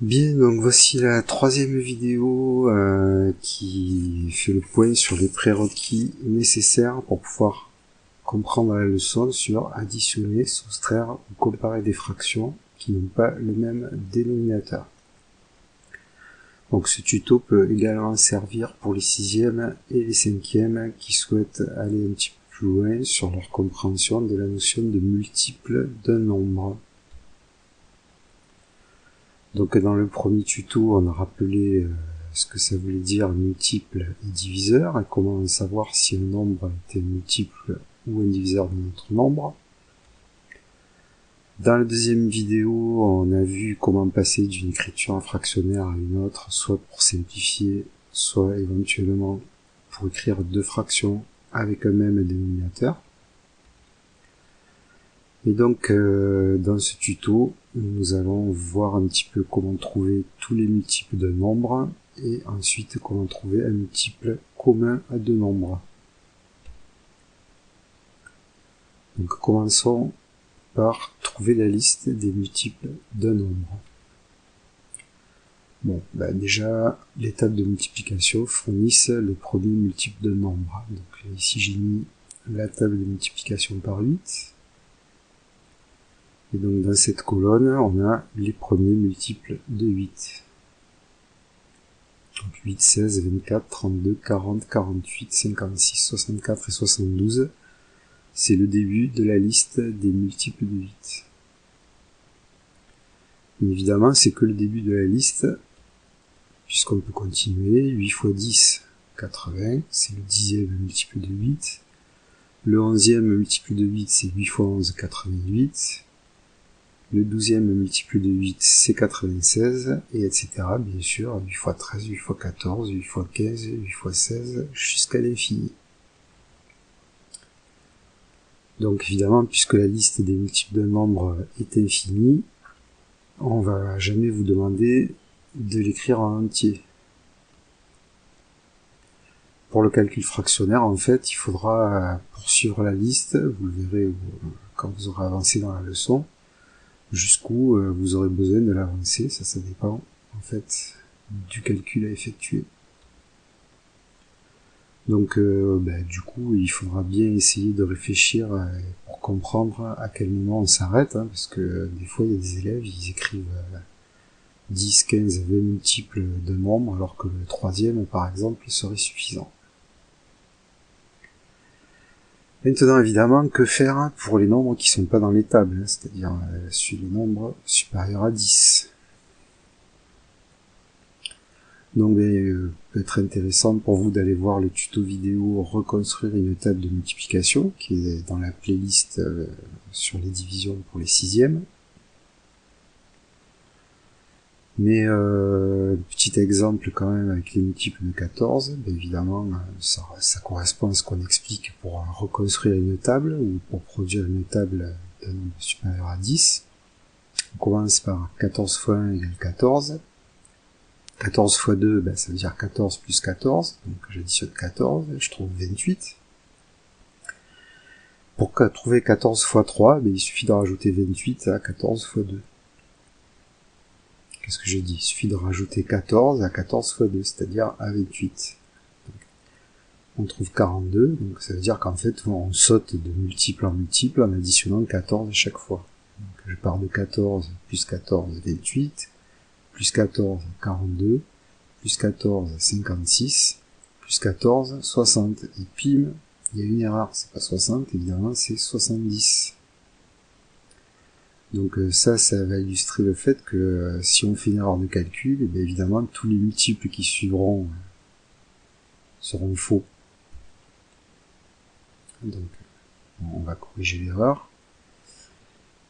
Bien, donc voici la troisième vidéo qui fait le point sur les prérequis nécessaires pour pouvoir comprendre la leçon sur additionner, soustraire ou comparer des fractions qui n'ont pas le même dénominateur. Donc ce tuto peut également servir pour les sixièmes et les cinquièmes qui souhaitent aller un petit peu plus loin sur leur compréhension de la notion de multiple d'un nombre. Donc dans le premier tuto, on a rappelé ce que ça voulait dire multiple et diviseur, et comment savoir si un nombre était multiple ou un diviseur d'un autre nombre. Dans la deuxième vidéo, on a vu comment passer d'une écriture fractionnaire à une autre, soit pour simplifier, soit éventuellement pour écrire deux fractions avec un même dénominateur. Et donc dans ce tuto, nous allons voir un petit peu comment trouver tous les multiples d'un nombre et ensuite comment trouver un multiple commun à deux nombres. Donc commençons par trouver la liste des multiples d'un nombre. Bon, déjà, les tables de multiplication fournissent les premiers multiples d'un nombre. Donc ici j'ai mis la table de multiplication par 8. Et donc dans cette colonne, on a les premiers multiples de 8. Donc 8, 16, 24, 32, 40, 48, 56, 64 et 72. C'est le début de la liste des multiples de 8. Mais évidemment, c'est que le début de la liste, puisqu'on peut continuer. 8 fois 10, 80, c'est le 10e multiple de 8. Le 11e multiple de 8, c'est 8 fois 11, 88. Le 12e multiple de 8, c'est 96, et etc. Bien sûr, 8 fois 13, 8 fois 14, 8 fois 15, 8 fois 16, jusqu'à l'infini. Donc évidemment, puisque la liste des multiples d'un nombre est infinie, on va jamais vous demander de l'écrire en entier. Pour le calcul fractionnaire, en fait, il faudra poursuivre la liste, vous le verrez quand vous aurez avancé dans la leçon, jusqu'où vous aurez besoin de l'avancer, ça dépend en fait du calcul à effectuer. Donc du coup il faudra bien essayer de réfléchir pour comprendre à quel moment on s'arrête, parce que des fois il y a des élèves, ils écrivent 10, 15, 20 multiples de nombre, alors que le troisième par exemple serait suffisant. Maintenant, évidemment, que faire pour les nombres qui sont pas dans les tables, c'est-à-dire sur les nombres supérieurs à 10. Donc, peut être intéressant pour vous d'aller voir le tuto vidéo reconstruire une table de multiplication, qui est dans la playlist sur les divisions pour les sixièmes. Mais petit exemple quand même avec les multiples de 14, évidemment ça correspond à ce qu'on explique pour reconstruire une table ou pour produire une table d'un nombre supérieur à 10. On commence par 14 fois 1 égale 14. 14 fois 2, ça veut dire 14 plus 14, donc j'additionne 14, je trouve 28. Pour trouver 14 fois 3, il suffit de rajouter 28 à 14 fois 2. Qu'est-ce que j'ai dit? Il suffit de rajouter 14 à 14 fois 2, c'est-à-dire à 28. Donc, on trouve 42, donc ça veut dire qu'en fait, on saute de multiple en multiple en additionnant 14 à chaque fois. Donc, je pars de 14 plus 14, 28, plus 14, 42, plus 14, 56, plus 14, 60. Et pim, il y a une erreur, c'est pas 60, évidemment, c'est 70. Donc ça va illustrer le fait que si on fait une erreur de calcul, évidemment tous les multiples qui suivront seront faux. Donc on va corriger l'erreur.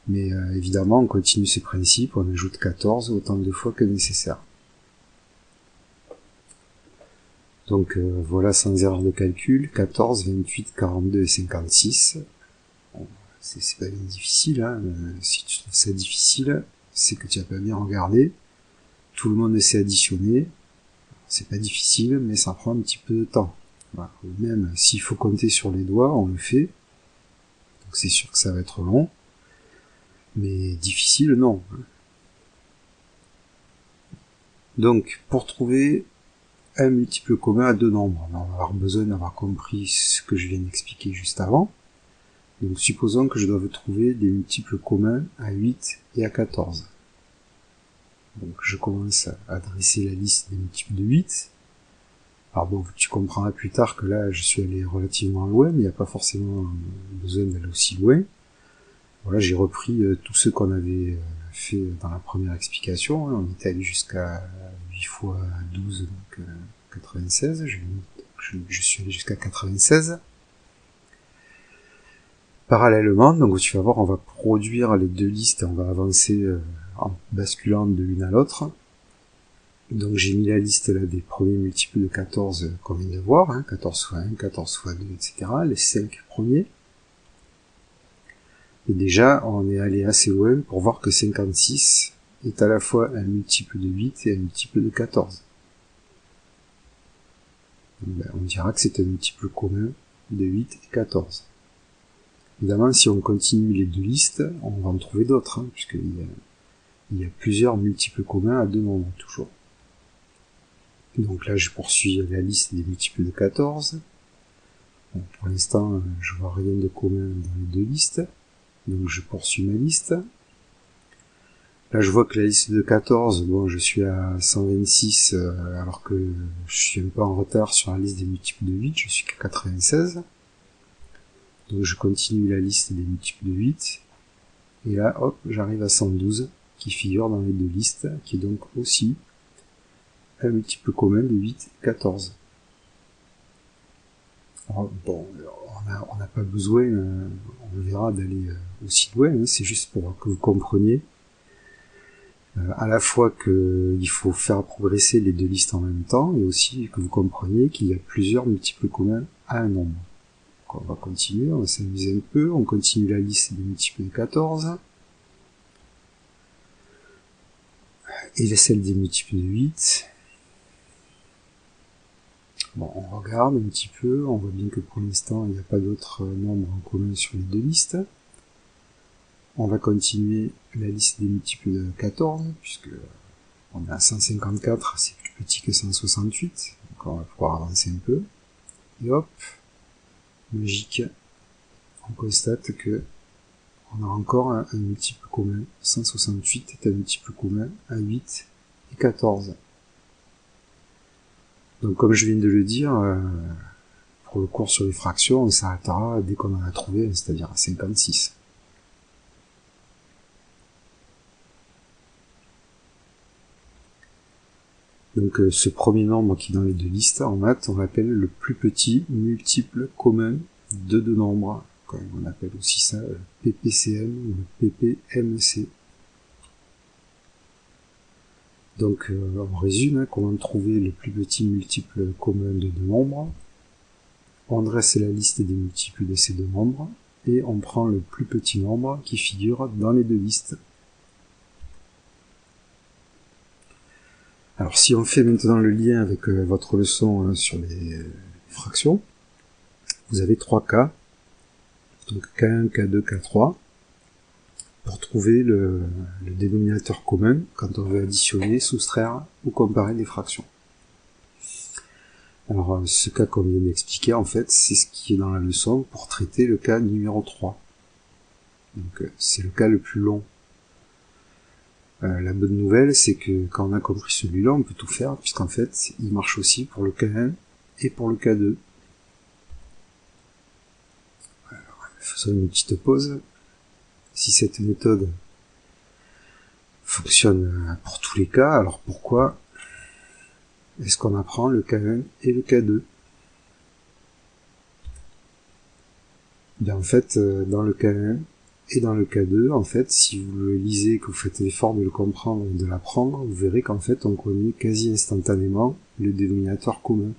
Mais évidemment on continue ces principes, on ajoute 14 autant de fois que nécessaire. Donc voilà, sans erreur de calcul, 14, 28, 42 et 56. C'est pas bien difficile, hein. Si tu trouves ça difficile, c'est que tu as pas bien regardé. Tout le monde sait additionner. C'est pas difficile, mais ça prend un petit peu de temps. Voilà. Même s'il faut compter sur les doigts, on le fait. Donc c'est sûr que ça va être long. Mais difficile, non. Donc, pour trouver un multiple commun à deux nombres, on va avoir besoin d'avoir compris ce que je viens d'expliquer juste avant. Donc, supposons que je doive trouver des multiples communs à 8 et à 14. Donc, je commence à dresser la liste des multiples de 8. Alors bon, tu comprendras plus tard que là, je suis allé relativement loin, mais il n'y a pas forcément besoin d'aller aussi loin. Voilà, j'ai repris tout ce qu'on avait fait dans la première explication. On était allé jusqu'à 8 fois 12, donc 96. Je suis allé jusqu'à 96. Parallèlement, donc tu vas voir, on va produire les deux listes et on va avancer en basculant de l'une à l'autre. Donc j'ai mis la liste là des premiers multiples de 14 qu'on vient de voir, hein, 14 fois 1, 14 fois 2, etc. Les 5 premiers. Et déjà, on est allé assez loin pour voir que 56 est à la fois un multiple de 8 et un multiple de 14. Donc, ben, on dira que c'est un multiple commun de 8 et 14. Évidemment, si on continue les deux listes, on va en trouver d'autres, hein, puisqu'il y a plusieurs multiples communs à deux nombres, toujours. Donc là, je poursuis la liste des multiples de 14. Bon, pour l'instant, je vois rien de commun dans les deux listes. Donc je poursuis ma liste. Là, je vois que la liste de 14, bon, je suis à 126, alors que je suis un peu en retard sur la liste des multiples de 8, je suis qu'à 96. Donc je continue la liste des multiples de 8. Et là, hop, j'arrive à 112, qui figure dans les deux listes, qui est donc aussi un multiple commun de 8 et 14. Alors, bon, on n'a pas besoin, on verra, d'aller aussi loin, hein, c'est juste pour que vous compreniez à la fois qu'il faut faire progresser les deux listes en même temps, et aussi que vous compreniez qu'il y a plusieurs multiples communs à un nombre. Donc on va continuer, on va s'amuser un peu, on continue la liste des multiples de 14, et celle des multiples de 8. Bon, on regarde un petit peu, on voit bien que pour l'instant il n'y a pas d'autres nombres en commun sur les deux listes. On va continuer la liste des multiples de 14, puisque on est à 154, c'est plus petit que 168, donc on va pouvoir avancer un peu. Et hop, magique, on constate que on a encore un multiple commun. 168 est un multiple commun à 8 et 14. Donc comme je viens de le dire, pour le cours sur les fractions, on s'arrêtera dès qu'on en a trouvé, c'est-à-dire à 56. Donc ce premier nombre qui est dans les deux listes, en maths, on l'appelle le plus petit multiple commun de deux nombres. On appelle aussi ça le PPCM ou le PPMC. Donc on résume, hein, comment trouver le plus petit multiple commun de deux nombres. On dresse la liste des multiples de ces deux nombres, et on prend le plus petit nombre qui figure dans les deux listes. Alors si on fait maintenant le lien avec votre leçon sur les fractions, vous avez trois cas, donc K1, K2, K3, pour trouver le dénominateur commun quand on veut additionner, soustraire ou comparer des fractions. Alors ce cas qu'on vient d'expliquer, en fait, c'est ce qui est dans la leçon pour traiter le cas numéro 3. Donc c'est le cas le plus long. La bonne nouvelle, c'est que quand on a compris celui-là, on peut tout faire, puisqu'en fait, il marche aussi pour le K1 et pour le K2. Alors, faisons une petite pause. Si cette méthode fonctionne pour tous les cas, alors pourquoi est-ce qu'on apprend le K1 et le K2? Bien, en fait, dans le K1 et dans le K2, en fait, si vous le lisez, que vous faites l'effort de le comprendre et de l'apprendre, vous verrez qu'en fait, on connaît quasi instantanément le dénominateur commun,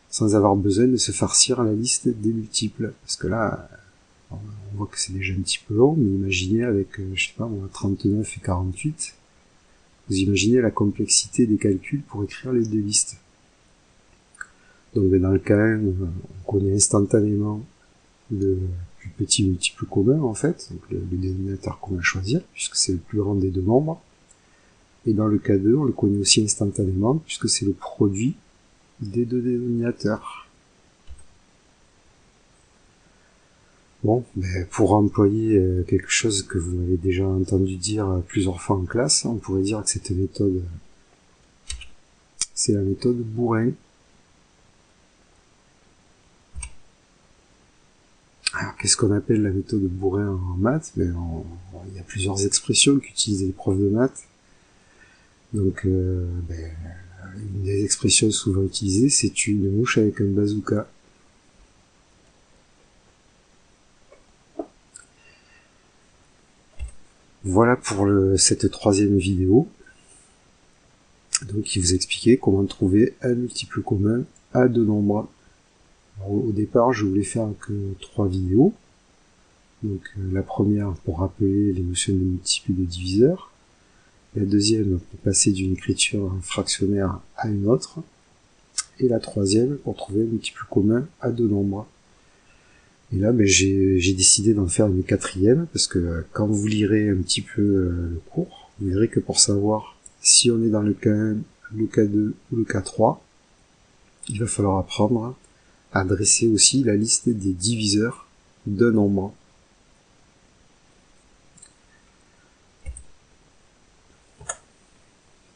sans avoir besoin de se farcir la liste des multiples. Parce que là, on voit que c'est déjà un petit peu long, mais imaginez avec, je sais pas, 39 et 48, vous imaginez la complexité des calculs pour écrire les deux listes. Donc dans le K1, on connaît instantanément le plus petit multiple commun, en fait, donc le dénominateur commun à choisir, puisque c'est le plus grand des deux nombres. Et dans le cas 2, on le connaît aussi instantanément, puisque c'est le produit des deux dénominateurs. Bon, pour employer quelque chose que vous avez déjà entendu dire plusieurs fois en classe, on pourrait dire que cette méthode, c'est la méthode bourrin. Alors, qu'est-ce qu'on appelle la méthode bourrin en maths? Il y a plusieurs expressions qu'utilisent les profs de maths. Donc, une des expressions souvent utilisées, c'est une mouche avec un bazooka. Voilà pour cette troisième vidéo. Donc, qui vous expliquait comment trouver un multiple commun à deux nombres. Alors, au départ, je voulais faire que 3 vidéos. Donc, la première pour rappeler les notions de multiples et de diviseurs. La deuxième pour passer d'une écriture fractionnaire à une autre. Et la troisième pour trouver un multiple commun à deux nombres. Et là, j'ai décidé d'en faire une quatrième, parce que quand vous lirez un petit peu le cours, vous verrez que pour savoir si on est dans le cas 1, le cas 2 ou le cas 3, il va falloir apprendre à dresser aussi la liste des diviseurs d'un nombre.